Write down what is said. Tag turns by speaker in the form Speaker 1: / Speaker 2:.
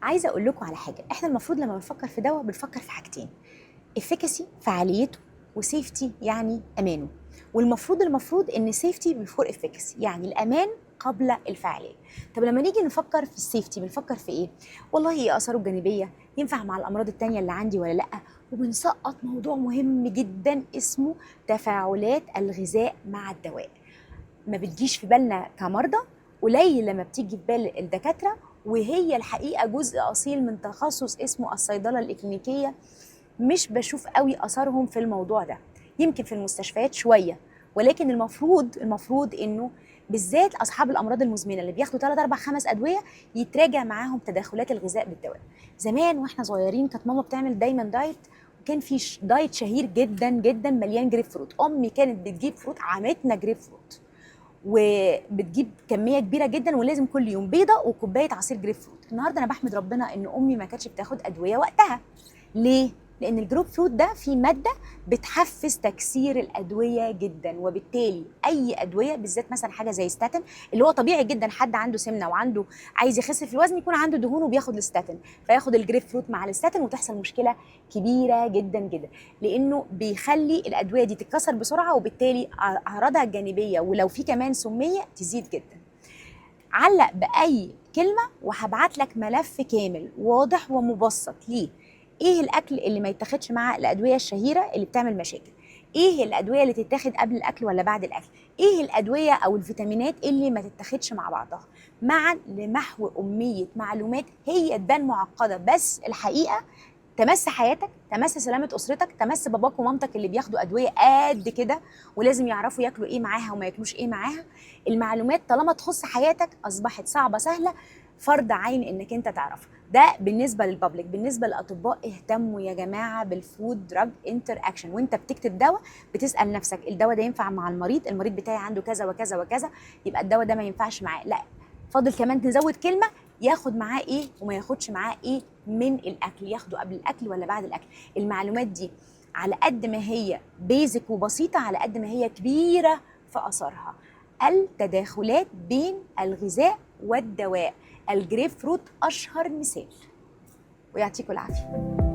Speaker 1: عايزه اقول لكم على حاجه. احنا المفروض لما بنفكر في دواء بنفكر في حاجتين: افيكاسي فعاليته، وسيفتي يعني امانه. والمفروض ان سيفتي بيفور افيكاسي، يعني الامان قبل الفعاليه. طب لما نيجي نفكر في السيفتي بنفكر في ايه؟ والله ايه اثاره الجانبيه، ينفع مع الامراض التانية اللي عندي ولا لا. وبنسقط موضوع مهم جدا اسمه تفاعلات الغذاء مع الدواء. ما بتجيش في بالنا كمرضى، قليل لما بتيجي في بال الدكاتره، وهي الحقيقه جزء اصيل من تخصص اسمه الصيدله الاكلينيكيه. مش بشوف قوي اثرهم في الموضوع ده، يمكن في المستشفيات شويه، ولكن المفروض انه بالذات اصحاب الامراض المزمنه اللي بياخدوا 3 4 5 ادويه يتراجع معاهم تداخلات الغذاء بالدواء. زمان واحنا صغيرين كانت ماما بتعمل دايما دايت، وكان في دايت شهير جدا جدا مليان جريب فروت. امي كانت بتجيب فروت، عمتنا جريب فروت، وبتجيب كميه كبيره جدا، ولازم كل يوم بيضه وكوبايه عصير جريب فروت. النهارده انا بحمد ربنا ان امي ما كانتش بتاخد ادويه وقتها. ليه؟ لان الجروب فروت ده فيه ماده بتحفز تكسير الادويه جدا، وبالتالي اي ادويه بالذات مثلا حاجه زي ستاتين، اللي هو طبيعي جدا حد عنده سمنه وعنده عايز يخس في الوزن يكون عنده دهون وبياخد الستاتين، فياخد الجريب فروت مع الستاتين وتحصل مشكله كبيره جدا جدا، لانه بيخلي الادويه دي تتكسر بسرعه، وبالتالي اعراضها الجانبيه ولو في كمان سميه تزيد جدا. علق باي كلمه وهبعت لك ملف كامل واضح ومبسط ليه ايه الاكل اللي ما يتاخدش مع الادويه الشهيره اللي بتعمل مشاكل، ايه الادويه اللي تتاخد قبل الاكل ولا بعد الاكل، ايه الادويه او الفيتامينات اللي ما تتاخدش مع بعضها، معا لمحو اميه معلومات هي تبان معقده بس الحقيقه تمس حياتك، تمس سلامه اسرتك، تمس باباك ومامتك اللي بياخدوا ادويه قد كده ولازم يعرفوا ياكلوا ايه معاها وما ياكلوش ايه معاها. المعلومات طالما تخص حياتك اصبحت صعبه سهله، فرض عين انك انت تعرفها. ده بالنسبه للبابليك. بالنسبه للاطباء، اهتموا يا جماعه بالفود دراج انتر اكشن. وانت بتكتب دواء بتسال نفسك الدواء ده ينفع مع المريض بتاعي عنده كذا وكذا وكذا، يبقى الدواء ده ما ينفعش معاه. لا، فاضل كمان نزود كلمه ياخد معاه ايه وما ياخدش معاه ايه من الاكل، ياخده قبل الاكل ولا بعد الاكل. المعلومات دي على قد ما هي بيزك وبسيطه على قد ما هي كبيره في اثرها. التداخلات بين الغذاء والدواء، الجريب فروت اشهر مثال. ويعطيكم العافيه.